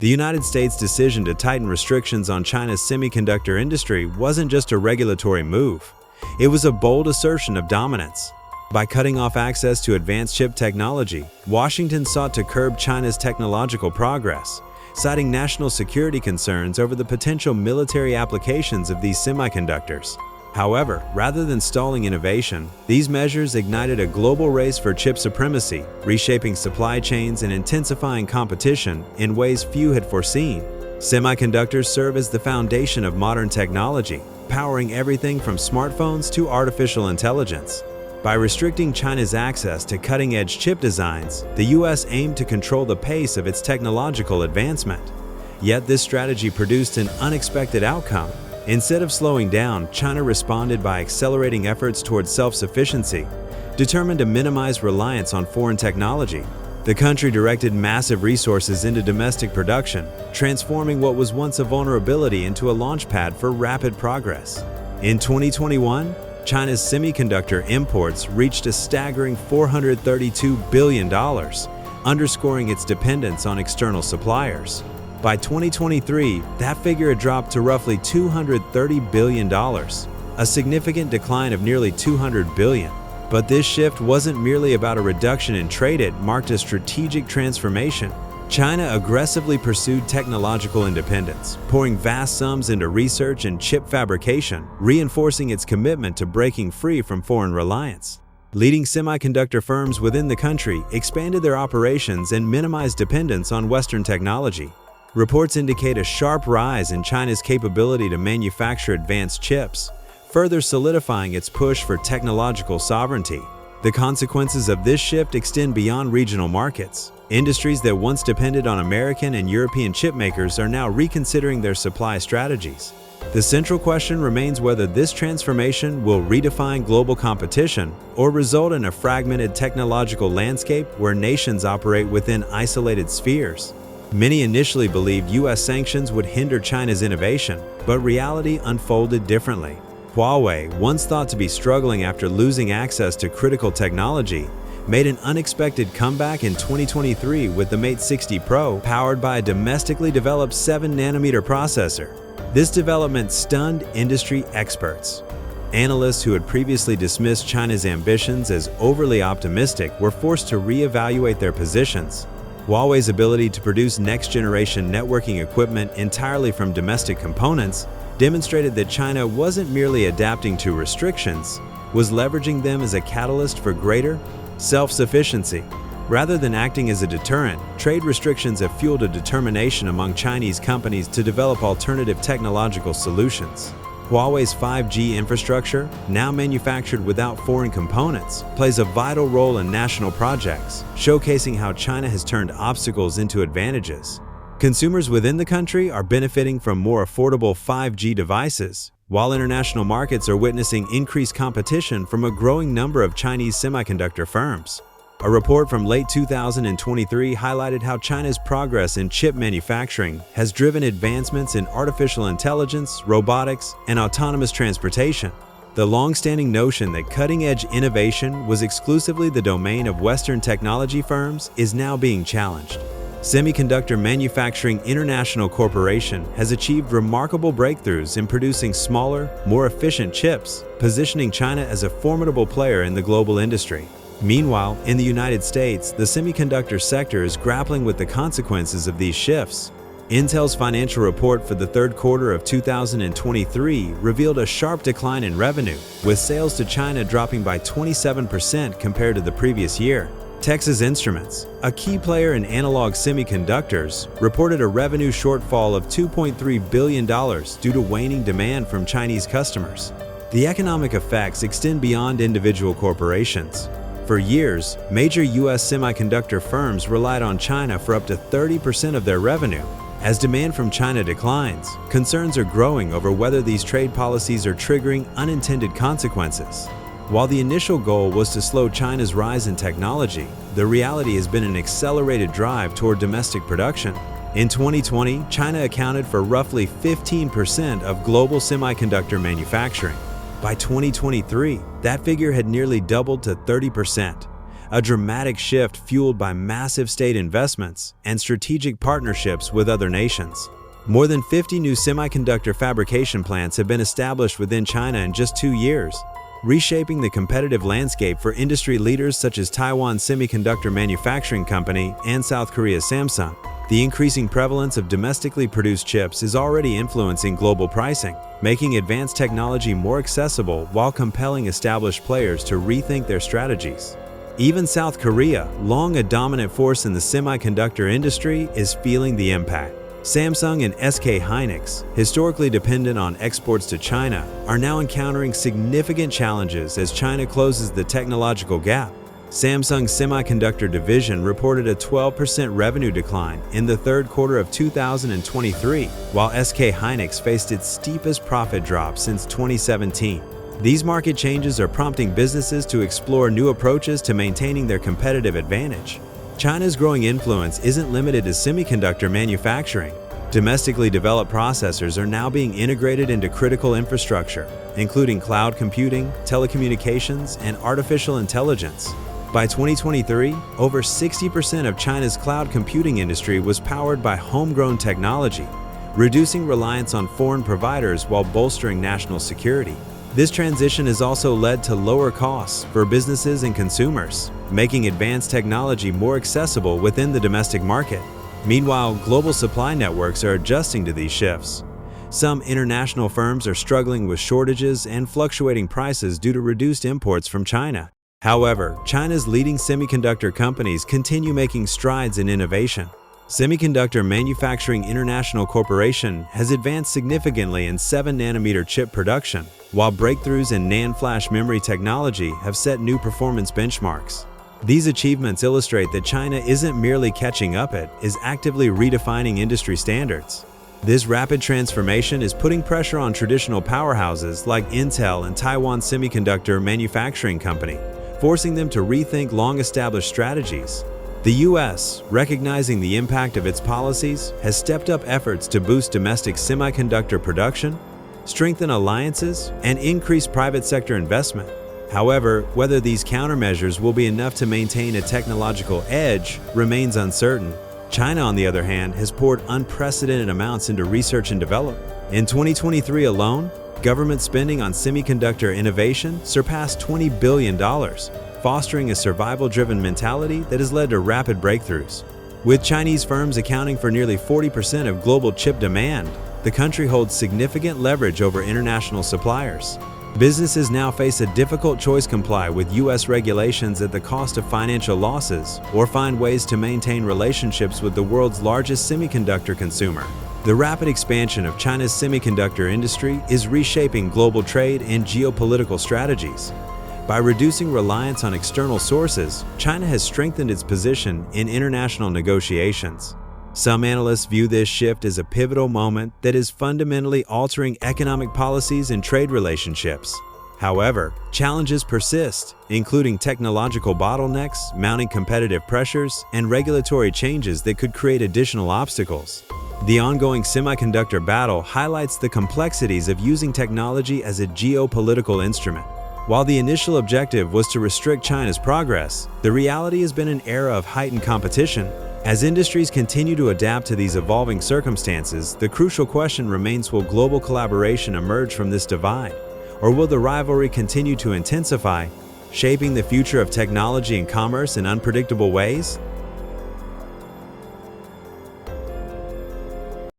The United States' decision to tighten restrictions on China's semiconductor industry wasn't just a regulatory move. It was a bold assertion of dominance. By cutting off access to advanced chip technology, Washington sought to curb China's technological progress, citing national security concerns over the potential military applications of these semiconductors. However, rather than stalling innovation, these measures ignited a global race for chip supremacy, reshaping supply chains and intensifying competition in ways few had foreseen. Semiconductors serve as the foundation of modern technology, powering everything from smartphones to artificial intelligence. By restricting China's access to cutting-edge chip designs, the U.S. aimed to control the pace of its technological advancement. Yet this strategy produced an unexpected outcome. Instead of slowing down, China responded by accelerating efforts towards self-sufficiency. Determined to minimize reliance on foreign technology, the country directed massive resources into domestic production, transforming what was once a vulnerability into a launchpad for rapid progress. In 2021, China's semiconductor imports reached a staggering $432 billion, underscoring its dependence on external suppliers. By 2023, that figure had dropped to roughly $230 billion, a significant decline of nearly $200 billion. But this shift wasn't merely about a reduction in trade, it marked a strategic transformation. China aggressively pursued technological independence, pouring vast sums into research and chip fabrication, reinforcing its commitment to breaking free from foreign reliance. Leading semiconductor firms within the country expanded their operations and minimized dependence on Western technology. Reports indicate a sharp rise in China's capability to manufacture advanced chips, further solidifying its push for technological sovereignty. The consequences of this shift extend beyond regional markets. Industries that once depended on American and European chip makers are now reconsidering their supply strategies. The central question remains whether this transformation will redefine global competition or result in a fragmented technological landscape where nations operate within isolated spheres. Many initially believed U.S. sanctions would hinder China's innovation, but reality unfolded differently. Huawei, once thought to be struggling after losing access to critical technology, made an unexpected comeback in 2023 with the Mate 60 Pro, powered by a domestically developed 7nm processor. This development stunned industry experts. Analysts who had previously dismissed China's ambitions as overly optimistic were forced to reevaluate their positions. Huawei's ability to produce next-generation networking equipment entirely from domestic components demonstrated that China wasn't merely adapting to restrictions, was leveraging them as a catalyst for greater self-sufficiency. Rather than acting as a deterrent, trade restrictions have fueled a determination among Chinese companies to develop alternative technological solutions. Huawei's 5G infrastructure, now manufactured without foreign components, plays a vital role in national projects, showcasing how China has turned obstacles into advantages. Consumers within the country are benefiting from more affordable 5G devices, while international markets are witnessing increased competition from a growing number of Chinese semiconductor firms. A report from late 2023 highlighted how China's progress in chip manufacturing has driven advancements in artificial intelligence, robotics, and autonomous transportation. The long-standing notion that cutting-edge innovation was exclusively the domain of Western technology firms is now being challenged. Semiconductor Manufacturing International Corporation has achieved remarkable breakthroughs in producing smaller, more efficient chips, positioning China as a formidable player in the global industry. Meanwhile, in the United States, the semiconductor sector is grappling with the consequences of these shifts. Intel's financial report for the third quarter of 2023 revealed a sharp decline in revenue, with sales to China dropping by 27% compared to the previous year. Texas Instruments, a key player in analog semiconductors, reported a revenue shortfall of $2.3 billion due to waning demand from Chinese customers. The economic effects extend beyond individual corporations. For years, major U.S. semiconductor firms relied on China for up to 30% of their revenue. As demand from China declines, concerns are growing over whether these trade policies are triggering unintended consequences. While the initial goal was to slow China's rise in technology, the reality has been an accelerated drive toward domestic production. In 2020, China accounted for roughly 15% of global semiconductor manufacturing. By 2023, that figure had nearly doubled to 30%, a dramatic shift fueled by massive state investments and strategic partnerships with other nations. More than 50 new semiconductor fabrication plants have been established within China in just 2 years, reshaping the competitive landscape for industry leaders such as Taiwan Semiconductor Manufacturing Company and South Korea's Samsung. The increasing prevalence of domestically produced chips is already influencing global pricing, making advanced technology more accessible while compelling established players to rethink their strategies. Even South Korea, long a dominant force in the semiconductor industry, is feeling the impact. Samsung and SK Hynix, historically dependent on exports to China, are now encountering significant challenges as China closes the technological gap. Samsung's semiconductor division reported a 12% revenue decline in the third quarter of 2023, while SK Hynix faced its steepest profit drop since 2017. These market changes are prompting businesses to explore new approaches to maintaining their competitive advantage. China's growing influence isn't limited to semiconductor manufacturing. Domestically developed processors are now being integrated into critical infrastructure, including cloud computing, telecommunications, and artificial intelligence. By 2023, over 60% of China's cloud computing industry was powered by homegrown technology, reducing reliance on foreign providers while bolstering national security. This transition has also led to lower costs for businesses and consumers, making advanced technology more accessible within the domestic market. Meanwhile, global supply networks are adjusting to these shifts. Some international firms are struggling with shortages and fluctuating prices due to reduced imports from China. However, China's leading semiconductor companies continue making strides in innovation. Semiconductor Manufacturing International Corporation has advanced significantly in 7-nanometer chip production, while breakthroughs in NAND flash memory technology have set new performance benchmarks. These achievements illustrate that China isn't merely catching up, it is actively redefining industry standards. This rapid transformation is putting pressure on traditional powerhouses like Intel and Taiwan Semiconductor Manufacturing Company, forcing them to rethink long-established strategies. The U.S., recognizing the impact of its policies, has stepped up efforts to boost domestic semiconductor production, strengthen alliances, and increase private sector investment. However, whether these countermeasures will be enough to maintain a technological edge remains uncertain. China, on the other hand, has poured unprecedented amounts into research and development. In 2023 alone, government spending on semiconductor innovation surpassed $20 billion, fostering a survival-driven mentality that has led to rapid breakthroughs. With Chinese firms accounting for nearly 40% of global chip demand, the country holds significant leverage over international suppliers. Businesses now face a difficult choice: comply with U.S. regulations at the cost of financial losses, or find ways to maintain relationships with the world's largest semiconductor consumer. The rapid expansion of China's semiconductor industry is reshaping global trade and geopolitical strategies. By reducing reliance on external sources, China has strengthened its position in international negotiations. Some analysts view this shift as a pivotal moment that is fundamentally altering economic policies and trade relationships. However, challenges persist, including technological bottlenecks, mounting competitive pressures, and regulatory changes that could create additional obstacles. The ongoing semiconductor battle highlights the complexities of using technology as a geopolitical instrument. While the initial objective was to restrict China's progress, the reality has been an era of heightened competition. As industries continue to adapt to these evolving circumstances, the crucial question remains: will global collaboration emerge from this divide? Or will the rivalry continue to intensify, shaping the future of technology and commerce in unpredictable ways?